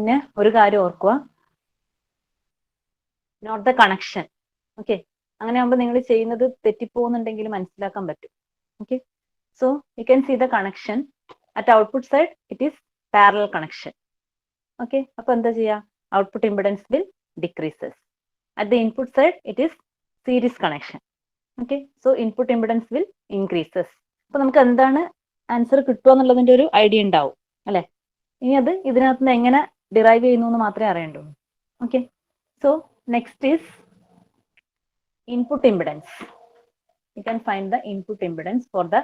മുന്നേ ഒരു കാര്യം ഓർക്കുക, നോട്ട് ദ കണക്ഷൻ. ഓക്കെ, അങ്ങനെ ആകുമ്പോൾ നിങ്ങൾ ചെയ്യുന്നത് തെറ്റിപ്പോകുന്നുണ്ടെങ്കിൽ മനസ്സിലാക്കാൻ പറ്റും. Okay, so you can see the connection at output side it is parallel connection. Okay, അപ്പൊ എന്താ ചെയ്യുക? Output impedance will decreases. At the input side it is series connection. Okay, so input impedance will increases. അപ്പൊ നമുക്ക് എന്താണ് answer കിട്ടുക എന്നുള്ളതിന്റെ ഒരു idea ഉണ്ടാവും അല്ലെ? ഇനി അത് ഇതിനകത്ത് നിന്ന് എങ്ങനെ ഡിറൈവ് ചെയ്യുന്നു എന്ന് മാത്രമേ അറിയേണ്ടുള്ളൂ. Okay, so next is input impedance. You can find the input impedance for the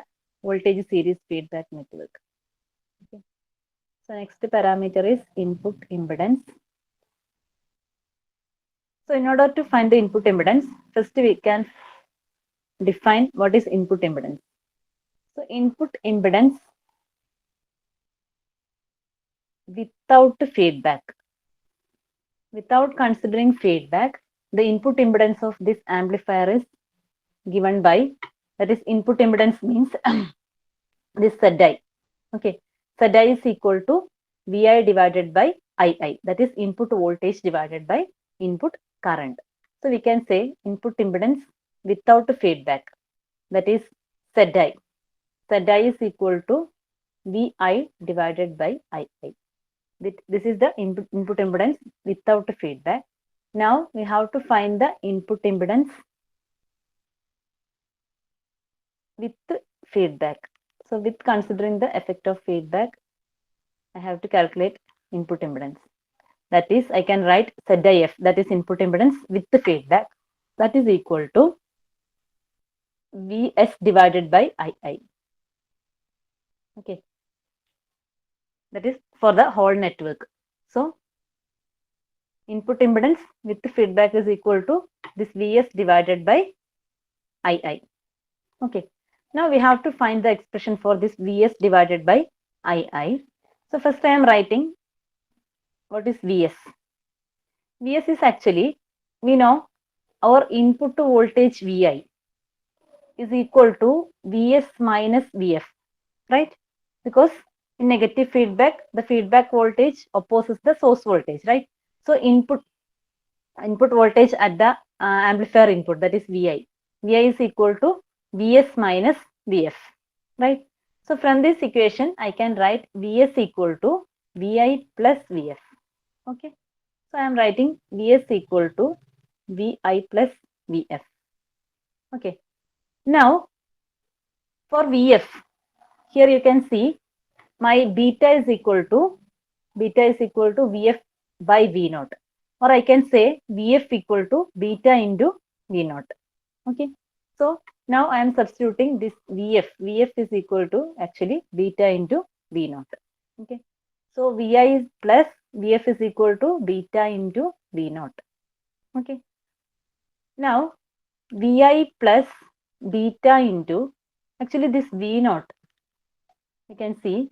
voltage series feedback network. Okay. So next parameter is input impedance. So in order to find the input impedance, first we can define what is input impedance. So input impedance without feedback. Without considering feedback, the input impedance of this amplifier is given by, that is input impedance means this Zi. Okay, Zi is equal to Vi divided by Ii, that is input voltage divided by input current. So we can say input impedance without feedback, that is Zi. Zi is equal to Vi divided by Ii. This is the input impedance without feedback. Now we have to find the input impedance with feedback. So with considering the effect of feedback, I have to calculate input impedance. That is, I can write ZIF, that is input impedance with the feedback, that is equal to Vs divided by Ii. Okay, that is for the whole network. So input impedance with the feedback is equal to this Vs divided by Ii. Okay, now we have to find the expression for this Vs divided by Ii. So first I am writing what is Vs. Vs is actually, we know our input voltage Vi is equal to Vs minus Vf, right? Because in negative feedback, the feedback voltage opposes the source voltage, right? So input voltage at the amplifier input, that is Vi. Vi is equal to Vs minus Vf, right? So from this equation, I can write Vs equal to Vi plus Vf. Okay, so I am writing Vs equal to Vi plus Vf. Okay, now for Vf, here you can see my beta is equal to Vf by V naught, or I can say Vf equal to beta into V naught. Okay, so now I am substituting this Vf. Vf is equal to actually beta into V naught. Okay, so Vi is plus Vf is equal to beta into V naught. Okay, now Vi plus beta into actually this V naught. You can see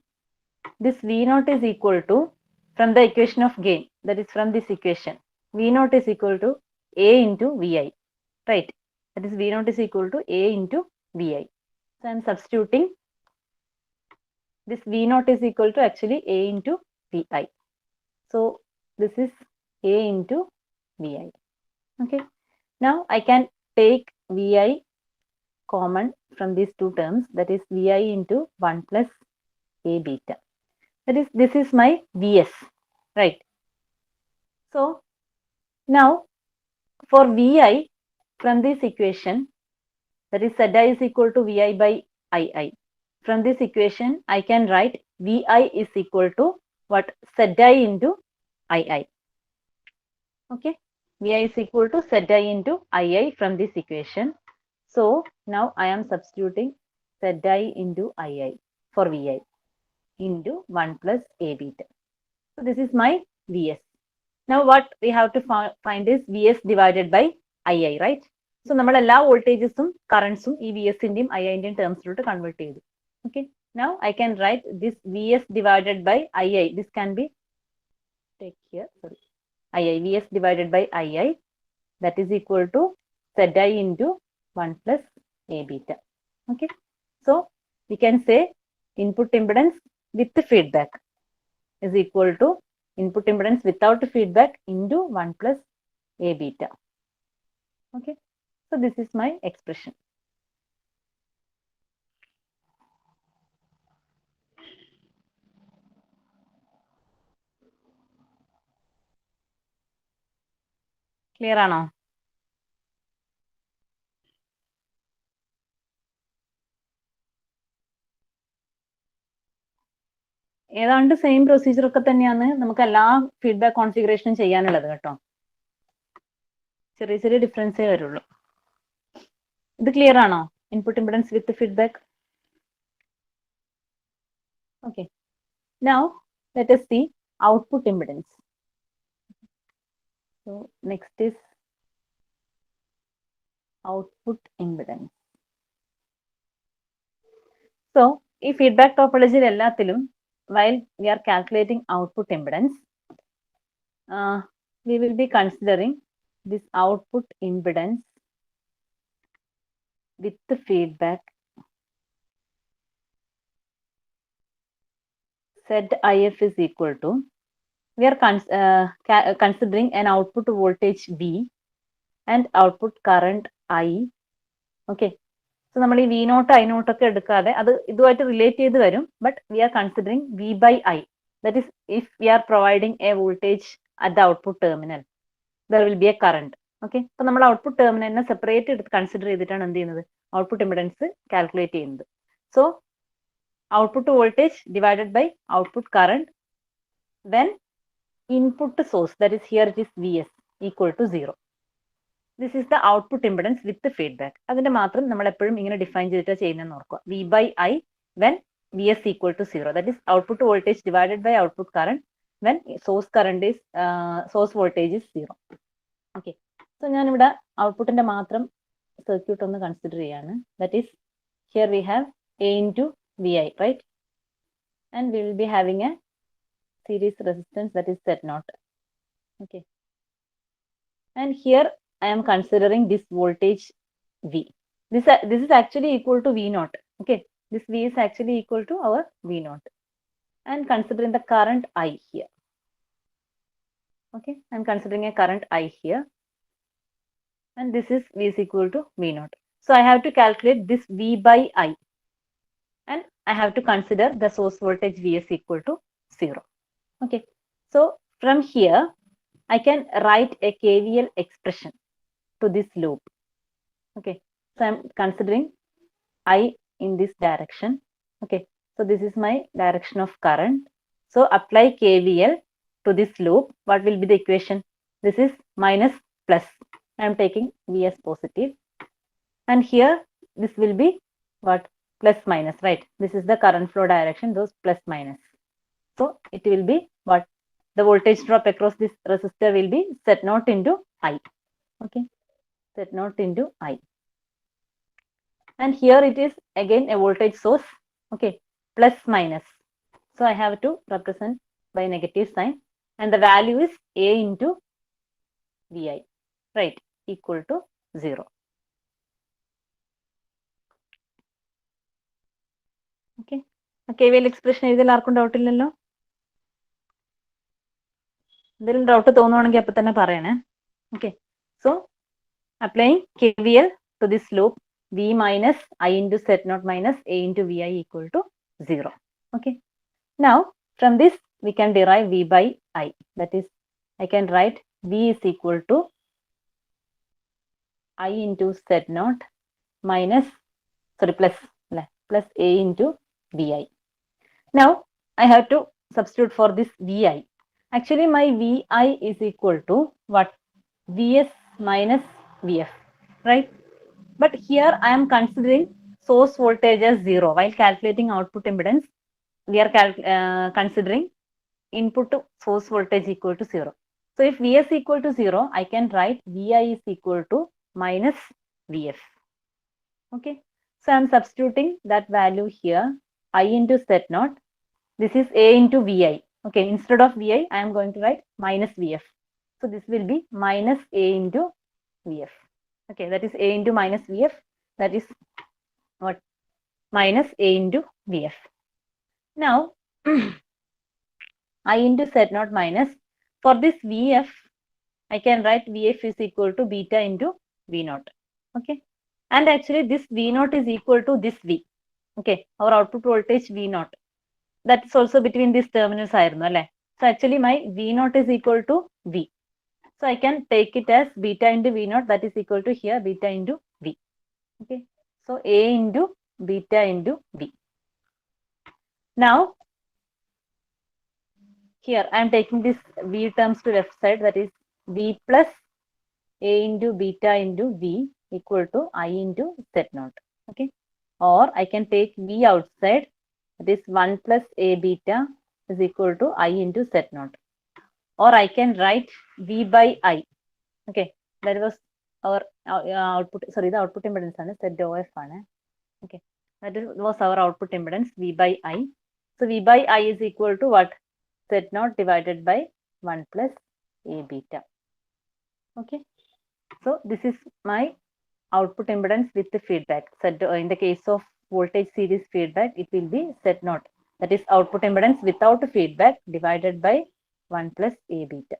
this V naught is equal to, from the equation of gain, that is from this equation, V naught is equal to A into Vi, right? That is V naught is equal to A into Vi. So I am substituting this V naught is equal to actually A into Vi. So this is A into Vi. Okay, now I can take Vi common from these two terms, that is Vi into 1 plus A beta. That is, this is my Vs, right? So now for Vi, from this equation, that is Zi is equal to Vi by Ii. From this equation, I can write Vi is equal to what? Zi into Ii. Okay, Vi is equal to Zi into Ii from this equation. So now I am substituting Zi into Ii for Vi into 1 plus A beta. So this is my Vs. Now what we have to find is Vs divided by Ii, right? So നമ്മൾ എല്ലാ വോൾട്ടേജസും കറണ്ട്സും ഈ Vs ന്റെയും Ii ന്റെയും ടേംസിലോട്ട് convert ചെയ്തു. Okay, now I can write this Vs divided by Ii. This can be take here, sorry, Ii, Vs divided by Ii, that is equal to Zi into 1 plus A beta. Okay, so we can say input impedance with feedback is equal to input impedance without feedback into 1 plus A beta. Okay, so this is my expression. Clear ആണോ? ഏതാണ്ട് same procedure ഒക്കെ തന്നെയാണ് നമുക്ക് എല്ലാ feedback കോൺഫിഗറേഷനും ചെയ്യാനുള്ളത് കേട്ടോ. ചെറിയ ചെറിയ ഡിഫറൻസേ വരുള്ളൂ. ഇത് ക്ലിയർ ആണോ? Input impedance with feedback. Okay, now let us see output impedance. So next is output impedance. So ഈ ഫീഡ്ബാക്ക് ടോപ്പോളജിയിൽ എല്ലാത്തിലും while we are calculating output impedance, we will be considering this output impedance with the feedback ZIF is equal to, we are considering an output voltage V and output current I. Okay, so നമ്മൾ ഈ V not I not ഒക്കെ എടുക്കാതെ അത് ഇതുമായിട്ട് relate ചെയ്ത് വരും. But we R considering V by I. That is, if we are providing a voltage at the output terminal, there will be a current. Okay, അപ്പൊ നമ്മൾ ഔട്ട്പുട്ട് ടെർമിനലിനെ separate എടുത്ത് കൺസിഡർ ചെയ്തിട്ടാണ് എന്ത് ചെയ്യുന്നത്, ഔട്ട്പുട്ട് ഇംപെഡൻസ് കാൽക്കുലേറ്റ് ചെയ്യുന്നത്. So output voltage divided by output current when input source, that is here it is Vs, equal to 0. This is the output impedance with the feedback. അതിന്റെ മാത്രം നമ്മൾ എപ്പോഴും ഇങ്ങനെ ഡിഫൈൻ ചെയ്തിട്ട് ചെയ്യുന്നതെന്ന് ഓർക്കുക. V by I when Vs equal to 0. That is output voltage divided by output current when source current is source voltage is 0. Okay, so ഞാൻ ഇവിടെ ഔട്ട്പുട്ടിന്റെ മാത്രം സർക്യൂട്ട് ഒന്ന് കൺസിഡർ ചെയ്യാണ്. That is, here we have A into Vi, right? And we will be having a series resistance, that is Z0. Okay, and here I am considering this voltage V. This is actually equal to V0. Okay, this V is actually equal to our V0, and considering the current I here. Okay, I am considering a current I here, and this is V is equal to V0. So I have to calculate this V by I, and I have to consider the source voltage Vs equal to 0. Okay, so from here I can write a KVL expression to this loop. Okay, so I'm considering I in this direction. Okay, so this is my direction of current. So apply KVL to this loop. What will be the equation? This is minus plus. I am taking V as positive, and here this will be what? Plus minus, right? This is the current flow direction, those plus minus. So it will be what? The voltage drop across this resistor will be Z0 into I. Okay, Z0 into I. And here it is again a voltage source. Okay, plus minus. So I have to represent by negative sign, and the value is A into Vi, right, equal to 0. Okay, KVL expression എഴുതിയാൽ ആർക്കും doubt ഇല്ലല്ലോ? എന്തെങ്കിലും doubt തോന്നുവാണെങ്കിൽ അപ്പൊ തന്നെ പറയണേ. Okay, so applying KVL to this loop, V minus I into Z0 minus A into Vi equal to 0. Okay, now from this we can derive V by I. That is, I can write V is equal to I into Z0 minus, plus A into Vi. Now I have to substitute for this Vi. Actually my Vi is equal to what? Vs minus Vf, right? But here I am considering source voltage as 0. While calculating output impedance, we are considering input to source voltage equal to 0. So if Vs equal to 0, I can write Vi is equal to minus Vf. Okay, so I am substituting that value here, I into Z0. This is A into Vi. Okay, instead of Vi, I am going to write minus Vf. So this will be minus A into Vf. Okay, that is A into minus Vf. That is what? Minus A into Vf. Now I into Z naught minus, for this Vf, I can write Vf is equal to beta into V naught. Okay. And actually this V naught is equal to this V. Okay. Our output voltage V naught. That's also between these terminals. So actually my V naught is equal to V. So I can take it as beta into V naught, that is equal to here beta into V. Okay. So A into beta into V. Now here I am taking this V terms to left side, that is V plus A into beta into V equal to I into Z naught. Okay. Or I can take V outside, that is 1 plus A beta is equal to I into Z naught. Or I can write V by I. Okay. That was our output, sorry, the output impedance is ZOF. Okay. That was our output impedance V by I. So V by I is equal to what? Z naught divided by 1 plus A beta. Okay. So this is my output impedance with the feedback. So in the case of voltage series feedback, it will be Z naught. That is output impedance without feedback divided by 1 plus A beta.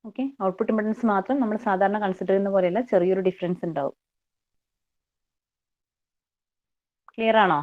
Okay. Output impedance മാത്രം നമ്മൾ സാധാരണ consider ചെയ്യുന്ന പോലെയല്ല, ചെറിയൊരു difference ഉണ്ടാവും. Clear ആണോ?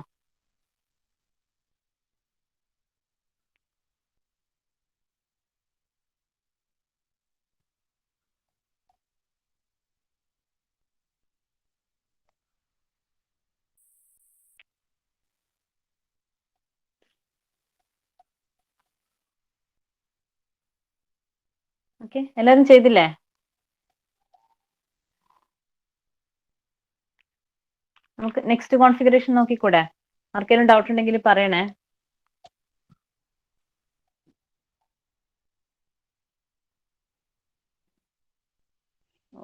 Okay, എല്ലാവരും ചെയ്തില്ലേ? നമുക്ക് നെക്സ്റ്റ് കോൺഫിഗറേഷൻ നോക്കിക്കൂടെ? ആർക്കെങ്കിലും ഡൗട്ട് ഉണ്ടെങ്കിൽ പറയണേ.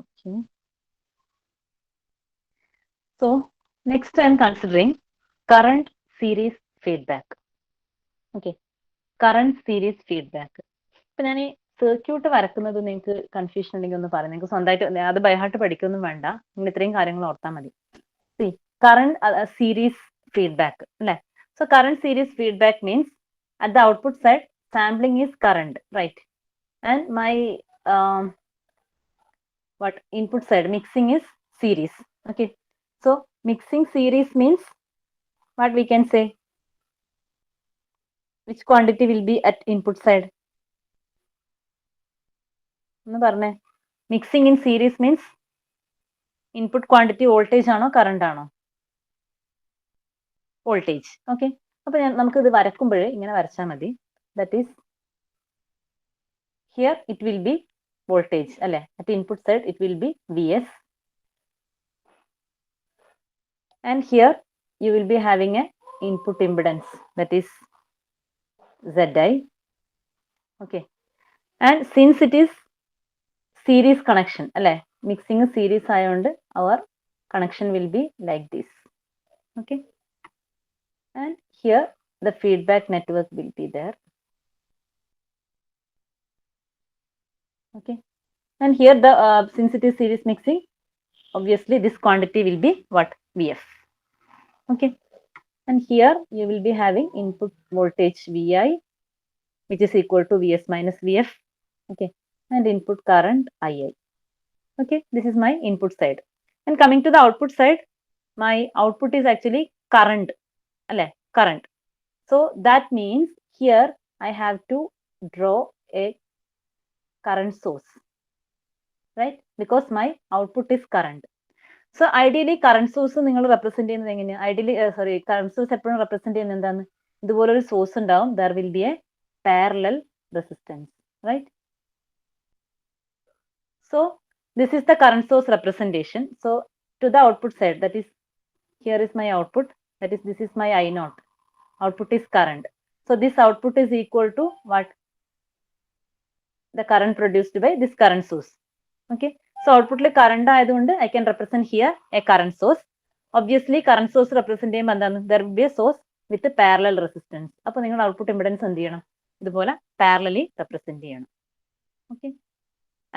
Okay. So next I am considering current series feedback. Okay. Current series feedback. ഇപ്പൊ ഞാൻ ഈ സർക്യൂട്ട് വരക്കുന്നത് നിങ്ങൾക്ക് കൺഫ്യൂഷൻ ഉണ്ടെങ്കിൽ ഒന്ന് പറയാം. നിങ്ങൾക്ക് സ്വന്തമായിട്ട് അത് ബൈഹാർട്ട് പഠിക്കൊന്നും വേണ്ട, നിങ്ങൾ ഇത്രയും കാര്യങ്ങൾ ഓർത്താൽ മതി. See, current series feedback, അല്ലേ? So current series feedback means at the output side sampling is current, right? And my input side mixing is series. Okay. So mixing series means what we can say? Which quantity will be at input side? Mixing in series means input quantity voltage ആണോ current ആണോ? Voltage. Okay. അപ്പോൾ നമുക്ക് ഇത് വരക്കുമ്പോൾ ഇങ്ങനെ വരച്ചാൽ മതി. That is, here it will be voltage, അല്ലേ? At the input side it will be Vs. And here you will be having a input impedance, that is Zi. Okay. And since it is series connection, അല്ലേ? Mixing series ആയതുകൊണ്ട് our connection will be like this. Okay. And here the feedback network will be there. Okay. And here the since it is series mixing, obviously this quantity will be what? Vf. Okay. And here you will be having input voltage Vi, which is equal to Vs minus Vf. Okay. And input current Ii. Okay. This is my input side. And coming to the output side, my output is actually current. Current. So that means here I have to draw a current source, right? Because my output is current. So ideally current source നിങ്ങൾ represent ചെയ്യുന്നത് എങ്ങനെയാണ്? Ideally, current source എപ്പോഴും represent ചെയ്യുന്നത് എന്താണ്? ഇതുപോലൊരു source ഉണ്ടാവും. There will be a parallel resistance, right? So this is the current source representation. So to the output side, that is, here is my output. That is, this is my I naught. Output is current. So this output is equal to what? The current produced by this current source. Okay. So output le current ആയതുകൊണ്ട് I can represent here a current source. Obviously current source represent ചെയ്യുമ്പോൾ എന്താണ്? There will be a source with a parallel resistance. അപ്പോൾ നിങ്ങൾ output impedance എന്ത് ചെയ്യണം? ഇതുപോലെ parallelly represent ചെയ്യണം. Okay.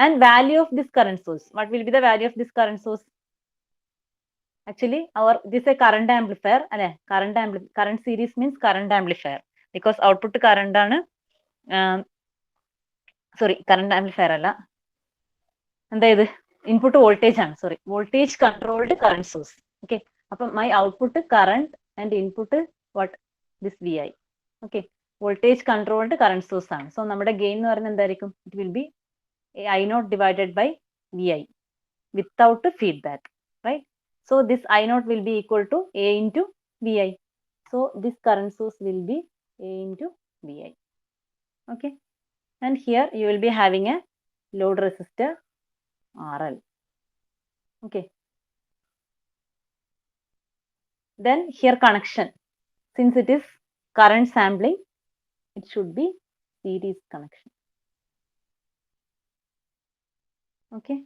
And value of this current source. What will be the value of this current source? Actually, this is a current amplifier. Current series means current amplifier because output current ആണ്. Sorry, current amplifier അല്ല. എന്താ ഇത്? Input voltage ആണ്. Sorry, voltage controlled current source. Okay. അപ്പം my output current and input what? This VI. Okay. Voltage controlled current source ആണ്. So നമ്മുടെ gain എന്ന് പറയുന്നത് എന്തായിരിക്കും? It will be I0 divided by VI without feedback, right? So this I0 will be equal to A into VI. So this current source will be A into VI. Okay. And here you will be having a load resistor RL. Okay. Then here connection. Since it is current sampling, it should be series connection. Okay.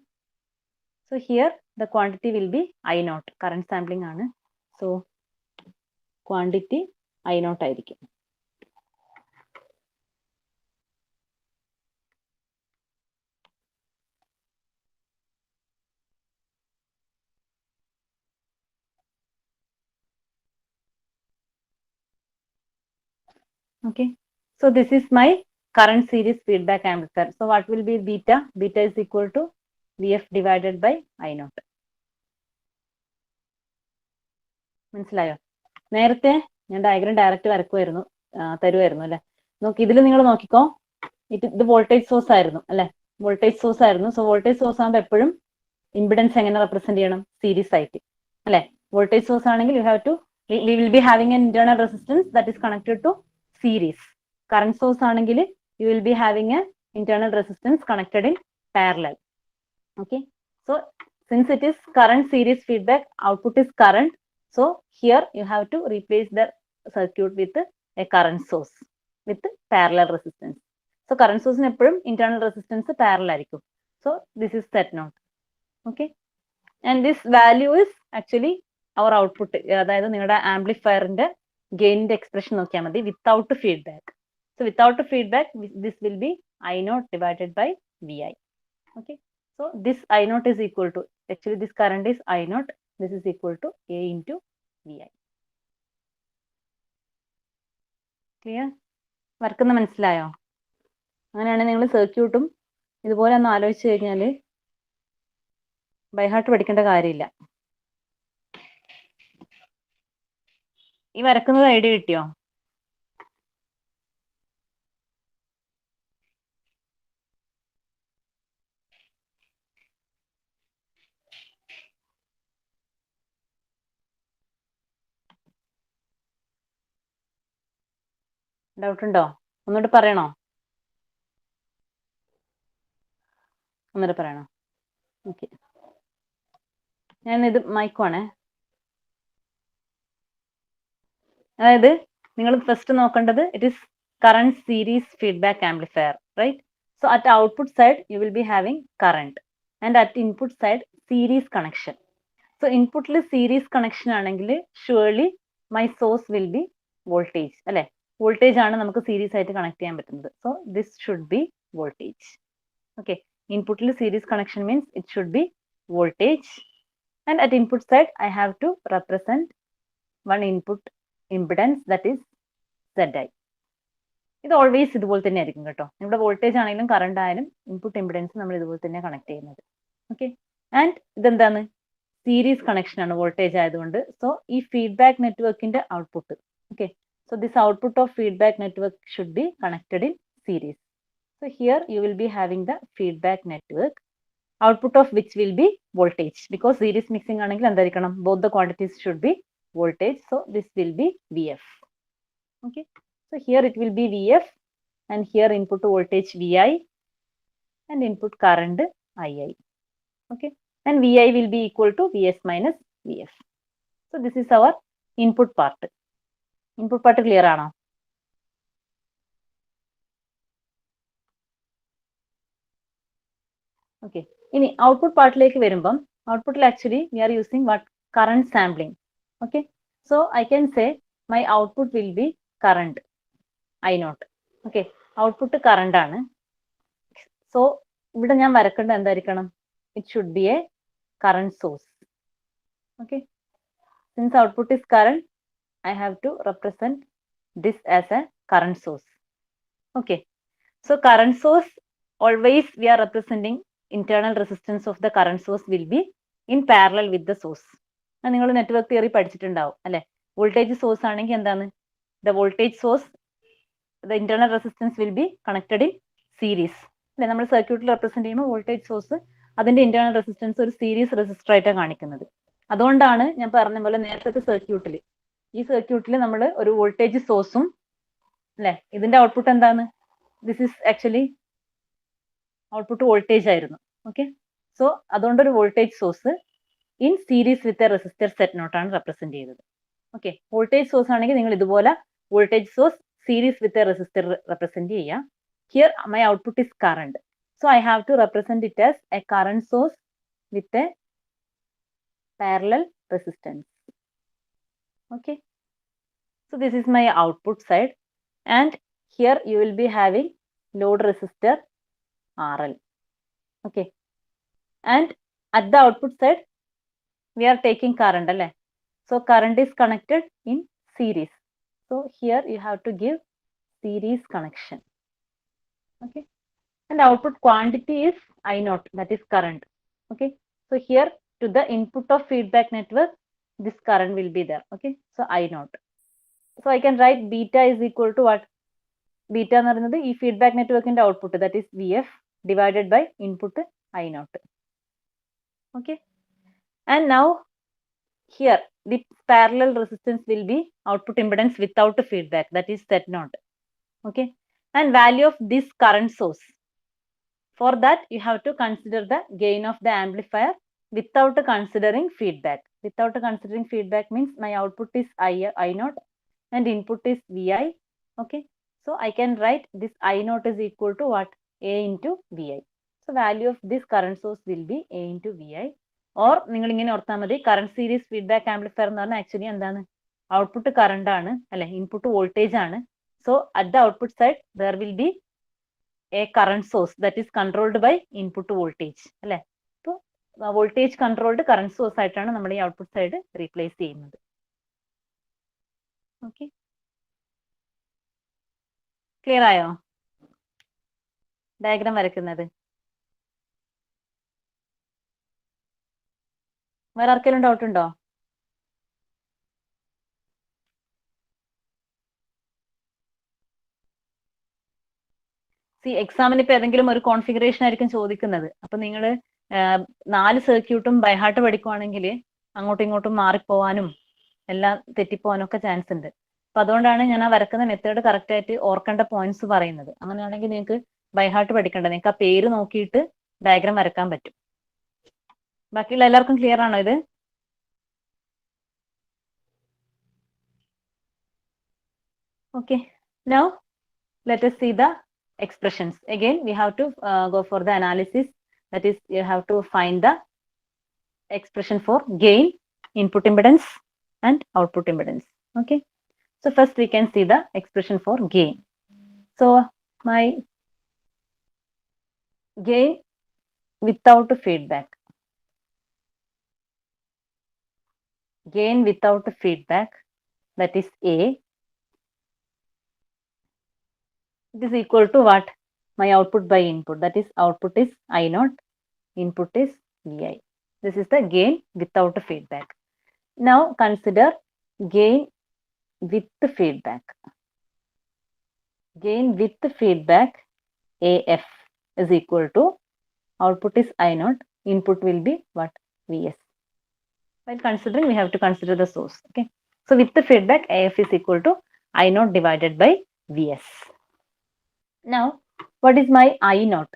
So here the quantity will be I0. Current sampling ആണ്. So quantity I0 ആയിരിക്കും. Okay. So this is my current series feedback amplifier. So what will be beta? Beta is equal to VF divided by I0. മനസ്സിലായോ? നേരത്തെ ഞാൻ diagram direct വരക്കുമായിരുന്നു, തരുമായിരുന്നു അല്ലെ. നോക്കി ഇതിൽ നിങ്ങൾ നോക്കിക്കോ, ഇത് വോൾട്ടേജ് സോഴ്സ് ആയിരുന്നു അല്ലെ, വോൾട്ടേജ് സോഴ്സ് ആയിരുന്നു. സോ വോൾട്ടേജ് സോഴ്സ് ആകുമ്പോൾ എപ്പോഴും ഇമ്പിഡൻസ് എങ്ങനെ റെപ്രസെന്റ് ചെയ്യണം? സീരീസ് ആയിട്ട് അല്ലെ. വോൾട്ടേജ് സോഴ്സ് ആണെങ്കിൽ you have to we will be having an internal resistance that is connected to series. Current source ആണെങ്കിൽ you will be having a internal resistance connected in parallel. Okay. So since it is current series feedback, output is current. So here you have to replace the circuit with a current source with parallel resistance. So current source എപ്പോഴും internal resistance parallel ആയിരിക്കും. So this is set note. Okay. And this value is actually our output. അതായത് നിങ്ങളുടെ ആംപ്ലിഫയറിന്റെ ഗെയിനിന്റെ expression നോക്കിയാൽ മതി without feedback. So without feedback this will be I0 divided by VI. Okay. So this I0 is equal to, actually this current is I0. This is equal to A into VI. Clear? വർക്കുന്ന മനസ്സിലായോ? അങ്ങനെയാണെങ്കിൽ നിങ്ങൾ സർക്യൂട്ടും ഇതുപോലെ ഒന്ന് ആലോചിച്ച് കഴിഞ്ഞാൽ by heart പഠിക്കേണ്ട കാര്യമില്ല. ഈ വരക്കുന്നത് ഐഡിയ കിട്ടിയോ? ഡൗട്ട് ഉണ്ടോ? ഒന്നുകൂടെ പറയണോ? ഒന്നുകൂടെ പറയണോ? ഓക്കെ. ഞാൻ ഇത് മൈക്കുവാണേ. അതായത് നിങ്ങൾ ഫസ്റ്റ് നോക്കേണ്ടത് it is current series feedback amplifier, right? So at output side you will be having current and at input side series connection. So ഇൻപുട്ടിൽ സീരീസ് കണക്ഷൻ ആണെങ്കിൽ surely my source will be voltage അല്ലെ. Voltage ആണ് നമുക്ക് series ആയിട്ട് connect ചെയ്യാൻ പറ്റുന്നത്. So this should be voltage. Okay. ഇൻപുട്ടിൽ series connection means it should be voltage. And at input side I have to represent one input impedance that is ZI. ഇത് always ഇതുപോലെ തന്നെ ആയിരിക്കും കേട്ടോ. നമ്മുടെ വോൾട്ടേജ് ആണെങ്കിലും കറണ്ട് ആയാലും ഇൻപുട്ട് ഇംപിഡൻസ് നമ്മൾ ഇതുപോലെ തന്നെ കണക്ട് ചെയ്യുന്നത്. ഓക്കെ. ആൻഡ് ഇതെന്താണ്? സീരീസ് കണക്ഷൻ ആണ് വോൾട്ടേജ് ആയതുകൊണ്ട്. സോ ഈ ഫീഡ്ബാക്ക് നെറ്റ്വർക്കിന്റെ output, okay, so this output of feedback network should be connected in series. So here U will be having the feedback network output of which will be voltage. Because series mixing ആണെങ്കിൽ എന്തായിരിക്കണം? Both the quantities should be voltage. So this will be VF. Okay. So here it will be VF and here input voltage VI and input current II. Okay. And VI will be equal to VS minus VF. So this is our input part. Input part clear ആണോ? Okay. ഇനി output പാർട്ടിലേക്ക് വരുമ്പം ഔട്ട്പുട്ടിൽ actually we are using what? Current sampling. Okay. So I can say my output will be current I0. Okay. Output current ആണ്. So ഇവിടെ ഞാൻ വരക്കേണ്ട എന്തായിരിക്കണം? It should be a current source. Okay. Since output is current, I have to represent this as a current source. Okay. So current source, always we are representing internal resistance of the current source will be in parallel with the source. നിങ്ങൾ network theory പഠിച്ചിട്ടുണ്ടാവും അല്ലെ? Voltage source ആണെങ്കിൽ എന്താണ്? The voltage source, the internal resistance will be connected in series. അല്ലെ? നമ്മൾ സർക്യൂട്ടിൽ represent ചെയ്യുമ്പോൾ voltage source അതിന്റെ internal resistance ഒരു സീരീസ് റെസിസ്റ്റർ ആയിട്ടാണ് കാണിക്കുന്നത്. അതുകൊണ്ടാണ് ഞാൻ പറഞ്ഞ പോലെ നേരത്തെ സർക്യൂട്ടിൽ, ഈ സർക്യൂട്ടിൽ നമ്മൾ ഒരു വോൾട്ടേജ് സോഴ്സും അല്ലെ, ഇതിന്റെ ഔട്ട്പുട്ട് എന്താണ്? This is actually output voltage ആയിരുന്നു. ഓക്കെ, സോ അതുകൊണ്ടൊരു voltage source in series with a resistor set നോട്ടാണ് റെപ്രസെന്റ് ചെയ്തത്. ഓക്കെ, വോൾട്ടേജ് സോഴ്സ് ആണെങ്കിൽ നിങ്ങൾ ഇതുപോലെ voltage source series with a resistor represent ചെയ്യുക. Here my output is current, so I have to represent it as a current source with a parallel resistance. Okay, so this is my output side, and here you will be having load resistor RL. Okay, and at the output side we are taking current, alle? So current is connected in series, so here you have to give series connection. Okay, and output quantity is I naught, that is current. Okay, so here to the input of feedback network, this current will be there. Okay, so I naught. So I can write beta is equal to what? Beta എന്ന് പറയുന്നത് ഈ feedback നെറ്റ്വർക്കിന്റെ output, that is VF divided by input I naught. Okay, and now here the parallel resistance will be output impedance without feedback, that is Z naught. Okay, and value of this current source, for that you have to consider the gain of the amplifier without considering feedback. Without considering feedback means my output is I naught and input is Vi. Okay, so I can write this I naught is equal to what? A into Vi. So value of this current source will be A into Vi. Or നിങ്ങൾ ഇങ്ങനെ ഓർത്താൽ മതി, current series feedback amplifier എന്ന് പറഞ്ഞാൽ actually എന്താണ്? Output current ആണ് അല്ലെ, input voltage ആണ്. So at the output side there will be a current source that is controlled by input voltage അല്ലെ. അപ്പോൾ വോൾട്ടേജ് കൺട്രോൾഡ് കറണ്ട് സോഴ്സ് ആയിട്ടാണ് നമ്മൾ ഈ ഔട്ട്പുട്ട് സൈഡ് റീപ്ലേസ് ചെയ്യുന്നത്. ഓക്കെ, ക്ലിയർ ആയോ ഡയഗ്രാം വരയ്ക്കുന്നത്? വേറെ ആർക്കെങ്കിലും ഡൗട്ട് ഉണ്ടോ? എക്സാമിന് ഇപ്പൊ ഏതെങ്കിലും ഒരു കോൺഫിഗറേഷൻ ആയിരിക്കും ചോദിക്കുന്നത്. അപ്പൊ നിങ്ങൾ 4 സർക്യൂട്ടും ബൈഹാർട്ട് പഠിക്കുവാണെങ്കിൽ അങ്ങോട്ടും ഇങ്ങോട്ടും മാറിപ്പോവാനും എല്ലാം തെറ്റിപ്പോവാനും ഒക്കെ ചാൻസ് ഉണ്ട്. അപ്പൊ അതുകൊണ്ടാണ് ഞാൻ ആ വരക്കുന്ന മെത്തേഡ് കറക്റ്റ് ആയിട്ട് ഓർക്കേണ്ട പോയിന്റ്സ് പറയുന്നത്. അങ്ങനെയാണെങ്കിൽ നിങ്ങൾക്ക് ബൈഹാർട്ട് പഠിക്കേണ്ട, നിങ്ങൾക്ക് ആ പേര് നോക്കിയിട്ട് ഡയഗ്രാം വരക്കാൻ പറ്റും. ബാക്കിയുള്ള എല്ലാവർക്കും ക്ലിയർ ആണോ ഇത്? Okay, now let us see the expressions. Again we have to go for the analysis, that is you have to find the expression for gain, input impedance and output impedance. Okay, so first we can see the expression for gain. So my gain without feedback, gain without feedback, that is A, it is equal to what? My output by input, that is output is I naught, input is Vi. This is the gain without feedback. Now consider gain with feedback. Gain with feedback AF is equal to output is I naught, input will be what? Vs. While considering, we have to consider the source. Okay, so with the feedback AF is equal to I naught divided by Vs. Now what is my I naught?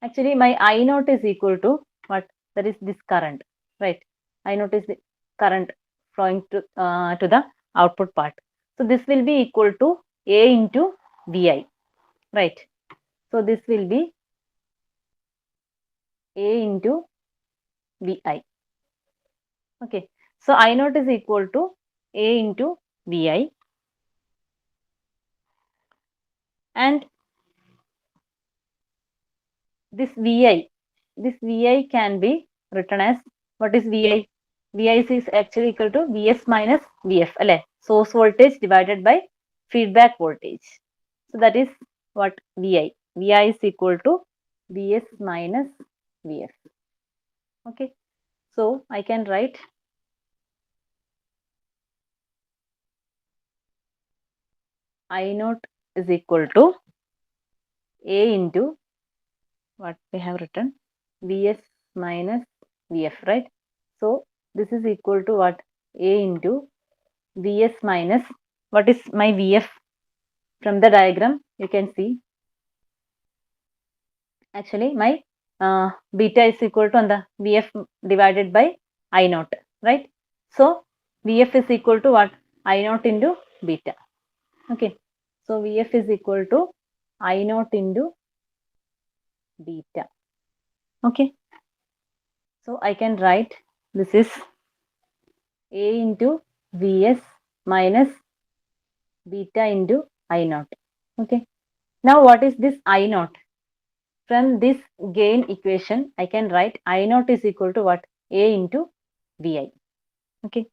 Actually my I naught is equal to what? That is this current, right? I naught is the current flowing to the output part. So this will be equal to A into Vi, right? So this will be A into Vi. Okay, so I naught is equal to A into Vi, and this Vi can be written as, what is Vi? Vi is actually equal to Vs minus Vf, അല്ലെ? Source voltage divided by feedback voltage. So that is what Vi. Vi is equal to Vs minus Vf. Okay. So I can write I naught is equal to A into what we have written, Vs minus Vf, right? So this is equal to what? A into Vs minus, what is my Vf? From the diagram you can see actually my beta is equal to the Vf divided by I naught, right? So Vf is equal to what? I naught into beta. Okay, so Vf is equal to I naught into beta. Okay, so I can write this is A into Vs minus beta into I naught. Okay, now what is this I naught? From this gain equation I can write I naught is equal to what? A into Vi. Okay,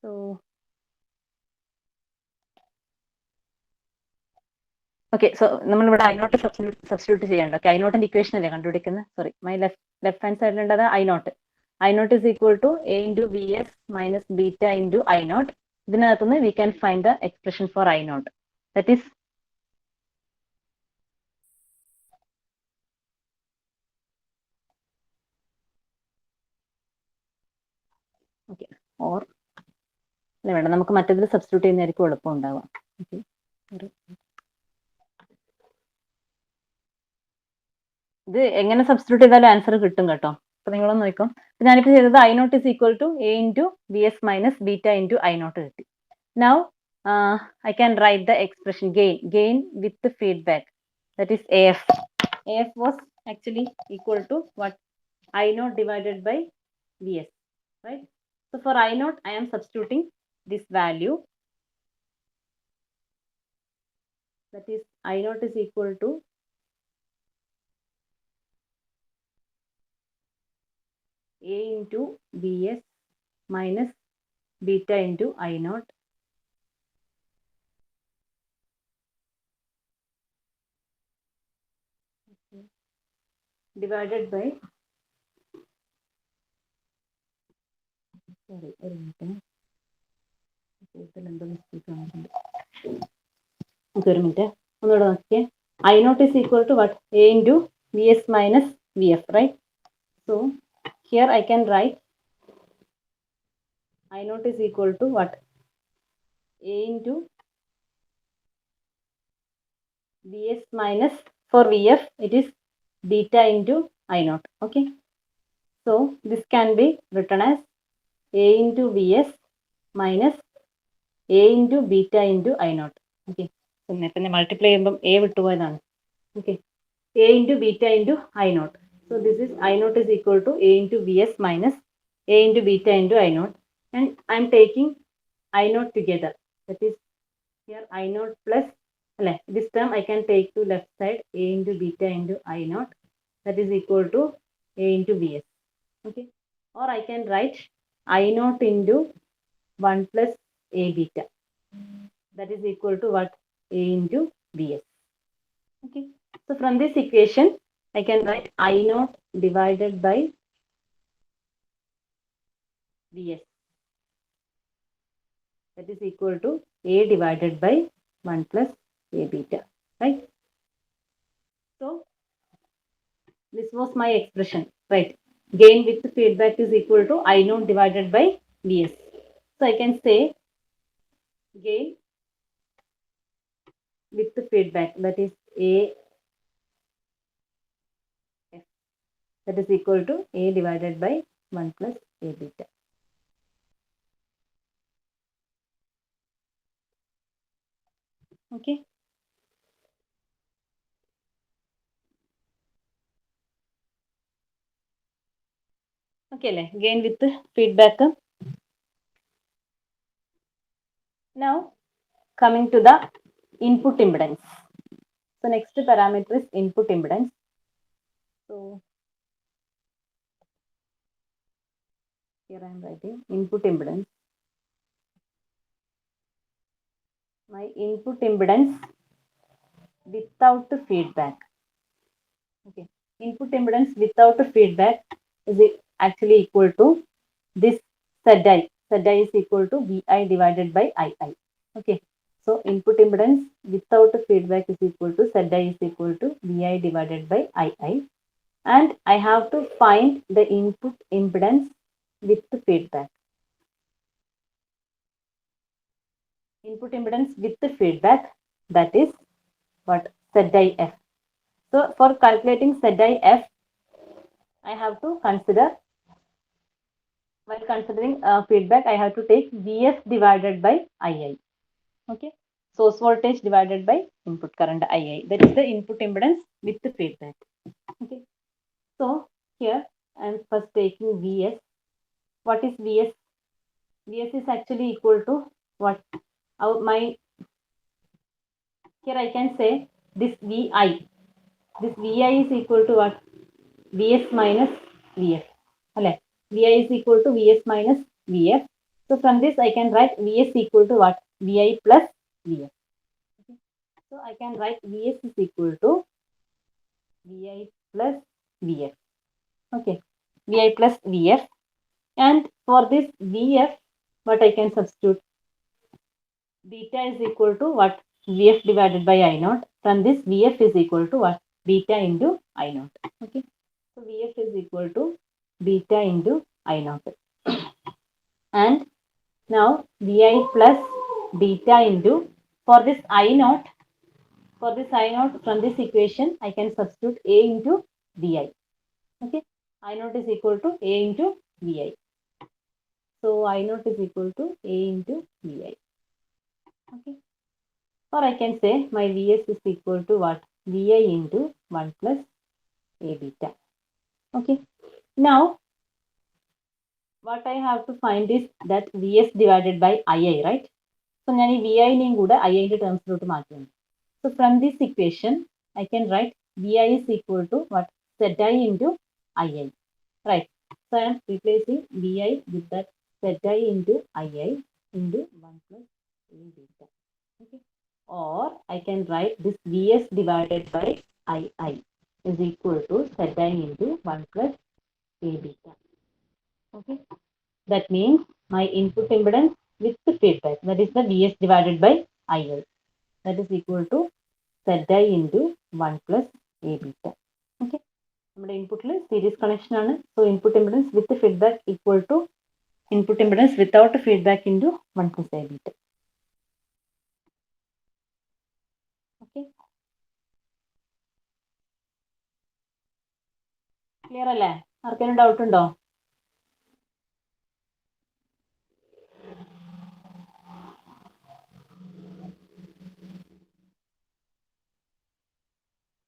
so okay, so നമ്മൾ ഇവിടെ I naught substitute ചെയ്യണ്ട. Okay, I naught ന്റെ equation അല്ലേ കണ്ടുപിടിക്കുന്നത്? Sorry, my left hand സൈഡിൽ ഉണ്ടത് I naught. I naught is equal to A into Vs minus beta into I naught. ഇതിനകത്തുനിന്ന് we can find the expression for I naught. That is okay, or അല്ല വേണ്ട, നമുക്ക് മറ്റേതിൽ substitute ചെയ്യുന്നതായിരിക്കും എളുപ്പം ഉണ്ടാവുക. Okay, ഇത് എങ്ങനെ സബ്സ്റ്റിറ്റ്യൂട്ട് ചെയ്താലും ആൻസർ കിട്ടും കേട്ടോ. അപ്പൊ നിങ്ങളൊന്ന് നോക്കാം. അപ്പൊ ഞാനിപ്പോൾ ചെയ്തത് I naught is equal to A into Vs minus beta into I naught കിട്ടി. Now I can write the expression gain with the feedback, that is AF. AF was actually equal to what? I naught divided by Vs, right? So for I naught I am substituting this value, that is I naught is equal to A into Vs minus beta into I naught divided by, sorry, ഒരു minute, എന്തോ mistake ആവുന്നുണ്ട്. Okay, ഒരു minute ഒന്നുകൂടെ നോക്കിയേ. I naught is equal to what? A into Vs minus Vf, right? So here I can write I naught is equal to what? A into Vs minus, for Vf it is beta into I naught. Okay, so this can be written as A into Vs minus A into beta into I naught. Okay, പിന്നെ multiply ചെയ്യുമ്പം A വിട്ടുപോയതാണ്. Okay, A into beta into I naught. So this is I naught is equal to A into Vs minus A into beta into I naught, and I am taking I naught together. That is here I naught plus, this term I can take to left side, A into beta into I naught, that is equal to A into Vs. Okay, or I can write I naught into 1 plus A beta, that is equal to what? A into Vs. Okay, so from this equation I can write I naught divided by Vs, that is equal to A divided by 1 plus A beta, right? So this was my expression, right? Gain with feedback is equal to I naught divided by Vs. So I can say gain with feedback, that is A F, that is equal to A divided by 1 plus A beta. Okay, okay, gain with feedback. Now coming to the input impedance. So next parameter is input impedance. So here I am writing input impedance. My input impedance without feedback. Okay, input impedance without feedback is actually equal to this ZI. ZI is equal to VI divided by II. Okay, so input impedance without feedback is equal to ZI is equal to VI divided by II. And I have to find the input impedance with the feedback. Input impedance with the feedback, that is what? ZIF. So for calculating ZIF, I have to consider, while considering feedback, I have to take Vs divided by II. Okay, source voltage divided by input current II. That is the input impedance with the feedback. Okay, so here I am first taking Vs. What is Vs? Vs is actually equal to what? My here I can say this Vi. This Vi is equal to what? Vs minus Vf. Okay. Vi is equal to Vs minus Vf. So from this I can write Vs equal to what? Vi plus Vf. Okay. So I can write Vs is equal to Vi plus Vf. Okay. Vi plus Vf. And for this Vf, what I can substitute? Beta is equal to what? Vf divided by I naught. From this Vf is equal to what? Beta into I naught. Okay. So Vf is equal to beta into I naught. And now Vi plus beta into, for this I naught, from this equation I can substitute A into Vi. Okay. I naught is equal to A into Vi. So I naught is equal to A into Vi. Okay. Or I can say my Vs is equal to what? Vi into 1 plus A beta. Okay. Now, what I have to find is that Vs divided by Ii, right? So, I Vi name kuda Ii ന്റെ termsലോട്ട് മാറ്റുന്നു. So, from this equation, I can write Vi is equal to what? Zi into Ii. Right. So, I am replacing Vi with that Zi into Ii into 1 plus A beta. Okay. Or I can write this Vs divided by Ii is equal to Zi into 1 plus A beta. Okay. That means my input impedance with the feedback, that is the Vs divided by IL, that is equal to Zi into 1 plus A beta. Okay. നമ്മുടെ ഇൻപുട്ടിൽ series connection ആണ്. So input impedance with feedback equal to input impedance without feedback into 1 plus A beta. Okay, clear അല്ലേ? ആർക്കെങ്കിലും doubt ഉണ്ടോ?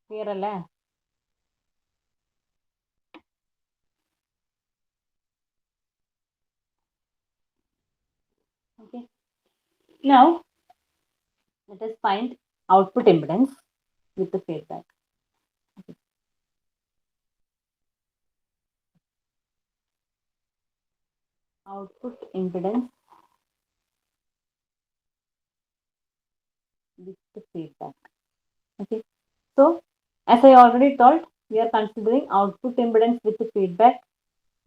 Clear അല്ലേ? Okay. Now, let us find output impedance with the feedback. Okay. Output impedance with the feedback. Okay. So, as I already told, we are considering output impedance with the feedback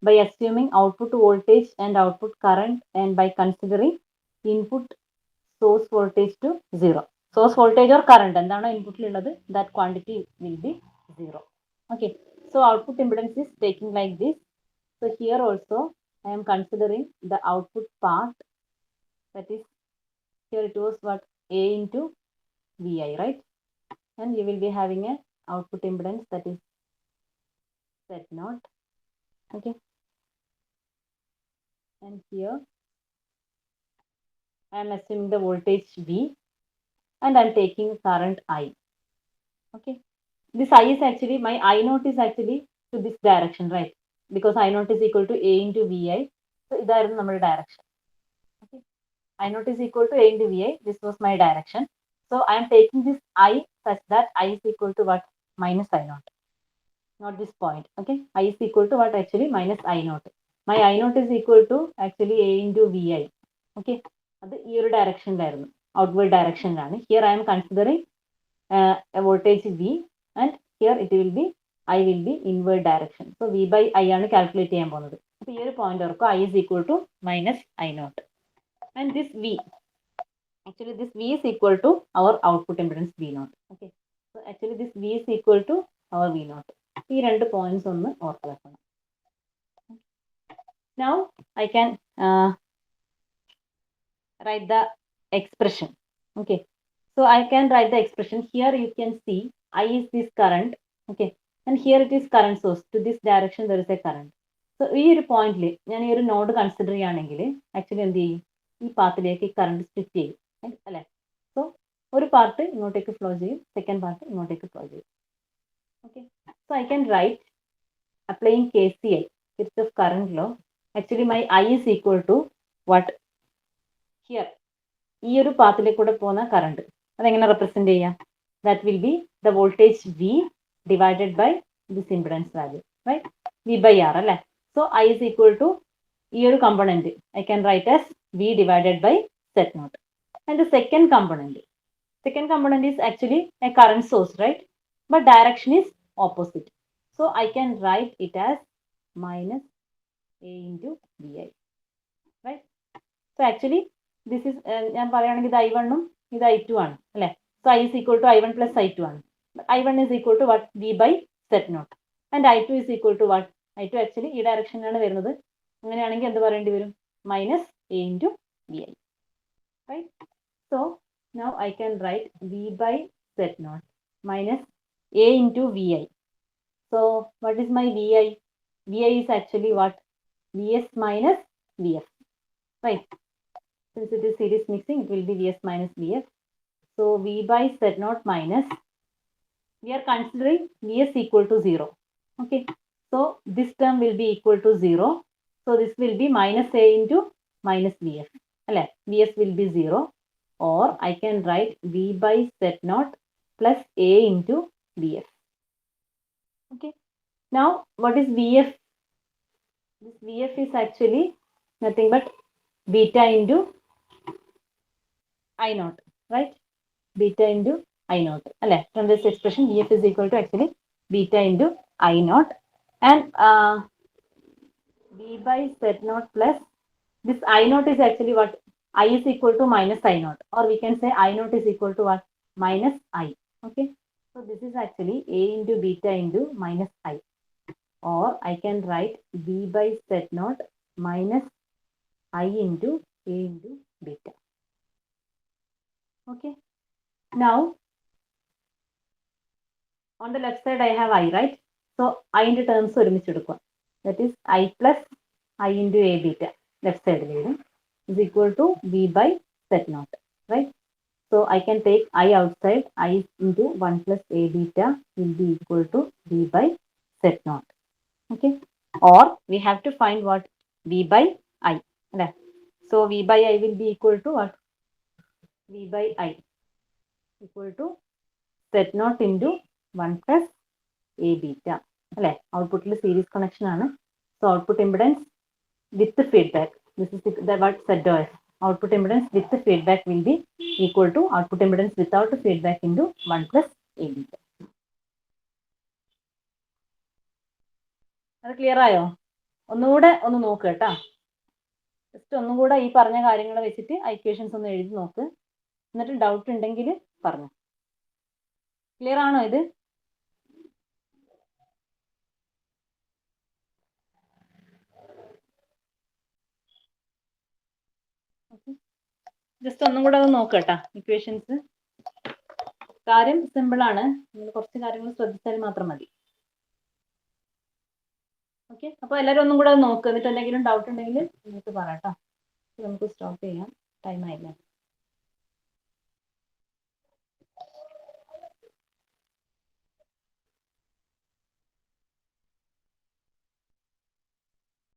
by assuming output voltage and output current, and by considering input source voltage to 0. Source voltage or current endano input illadu, that quantity will be 0. Okay. So output impedance is taking like this. So here also I am considering the output part, that is here it was what? A into Vi, right? And you will be having a output impedance, that is Z0. Okay. And here I am assuming the voltage V, and I am taking current I. Okay. This I is actually, my I naught is actually to this direction, right? Because I naught is equal to A into Vi. So this is our direction. Okay. I naught is equal to A into Vi. This was my direction. So I am taking this I such that I is equal to what? Minus I naught. Not this point. Okay. I is equal to what actually? Minus I naught. My I naught is equal to actually A into Vi. Okay. അത് ഈ ഒരു ഡയറക്ഷനിലായിരുന്നു, outward ഡയറക്ഷനിലാണ്. Here I am considering a voltage V, and here it will be I will be inward direction. So V by I ആണ് calculate ചെയ്യാൻ പോകുന്നത്. അപ്പോൾ ഈ ഒരു പോയിന്റ് ഓർക്കുക, I is equal to minus I naught. And this V, actually this V is equal to our output impedance V naught. Okay. So actually this V is equal to our V naught. ഈ രണ്ട് points ഒന്ന് ഓർത്ത് വെക്കണം. Now I can write the expression. Okay. So I can write the expression. Here you can see I is this current. Okay. And here it is current source. To this direction there is a current. So ഈ ഒരു പോയിന്റിൽ ഞാൻ ഈ ഒരു node consider ചെയ്യുകയാണെങ്കിൽ actually എന്ത് ചെയ്യും? ഈ പാത്തിലേക്ക് കറണ്ട് സ്പ്ലിറ്റ് ചെയ്യും അല്ലേ? സോ ഒരു പാർട്ട് ഇങ്ങോട്ടേക്ക് ഫ്ലോ ചെയ്യും, സെക്കൻഡ് പാർട്ട് ഇങ്ങോട്ടേക്ക് ഫ്ലോ ചെയ്യും. Okay. So I can write applying KCL, Kirchhoff current law. Actually my I is equal to what? Here ഈ ഒരു പാത്തിലേക്ക് കൂടെ പോകുന്ന കറണ്ട് അതെങ്ങനെ റെപ്രസെന്റ് ചെയ്യാം? That will be the voltage V divided by this impedance value, right? V by R അല്ലേ? സോ I is equal to ഈ ഒരു component I can write as V divided by Z naught. And the second component is actually a current source, right? But direction is opposite. So I can write it as minus A into Vi, right? So actually this is ഞാൻ പറയുകയാണെങ്കിൽ ഇത് I1 ഉം ഇത് I2 ആണ് അല്ലേ? So I is equal to I1 plus I2 ആണ്. I1 is equal to what? V by Z naught. And I2 is equal to what? I2 actually ഈ ഡയറക്ഷനിലാണ് വരുന്നത്. അങ്ങനെയാണെങ്കിൽ എന്ത് പറയേണ്ടി വരും? Minus A into Vi, right? So now I can write V by Z naught minus A into Vi. So what is my Vi? Vi is actually what? Vs minus Vf, right? Since it is series mixing, it will be Vs minus Vf. So V by Z naught minus, we are considering Vs equal to 0. Okay. So this term will be equal to 0. So this will be minus A into minus Vf. Vs will be 0. Or I can write V by Z naught plus A into Vf. Okay. Now what is Vf? This Vf is actually nothing but beta into I naught, right? Beta into I naught. From this expression, Vf is equal to actually beta into I naught. And V by Z naught plus this I naught is actually what? I is equal to minus I naught. Or we can say I naught is equal to what? Minus I. Okay. So this is actually A into beta into minus I. Or I can write V by Z naught minus I into A into beta. Okay. Now on the left side I have I, right? So I into terms ഒരുമിച്ച് എടുക്കുക. That is I plus I into A beta left side is equal to V by Z naught, right? So I can take I outside. I into 1 plus A beta will be equal to V by Z naught. Okay. Or we have to find what? V by I. So V by I will be equal to what? V by I equal to Z naught into 1 plus A beta. Output series connection ആണ്. So output impedance with the feedback. This is the what ZOS. Output impedance with the feedback will be equal to output impedance without the feedback into 1 plus A beta. അത് clear ആയോ? ഒന്നുകൂടെ ഒന്ന് നോക്ക് കേട്ടോ. Just ഒന്നും കൂടെ ഈ പറഞ്ഞ കാര്യങ്ങൾ വെച്ചിട്ട് ഇക്വേഷൻസ് ഒന്ന് എഴുതി നോക്ക്. എന്നിട്ട് ഡൗട്ട് ഉണ്ടെങ്കിൽ പറഞ്ഞു. ക്ലിയർ ആണോ ഇത്? ജസ്റ്റ് ഒന്നും കൂടെ ഒന്ന് നോക്ക് കേട്ടോ ഇക്വേഷൻസ്. കാര്യം സിമ്പിൾ ആണ്, നിങ്ങൾ കുറച്ച് കാര്യങ്ങൾ ശ്രദ്ധിച്ചാൽ മാത്രം മതി. ഓക്കെ. അപ്പോൾ എല്ലാവരും ഒന്നും കൂടെ നോക്ക്, എന്നിട്ട് എന്തെങ്കിലും ഡൗട്ട് ഉണ്ടെങ്കിൽ നിങ്ങൾക്ക് പറയാം കേട്ടോ. നമുക്ക് സ്റ്റോപ്പ് ചെയ്യാം, ടൈം ആയില്ലേ?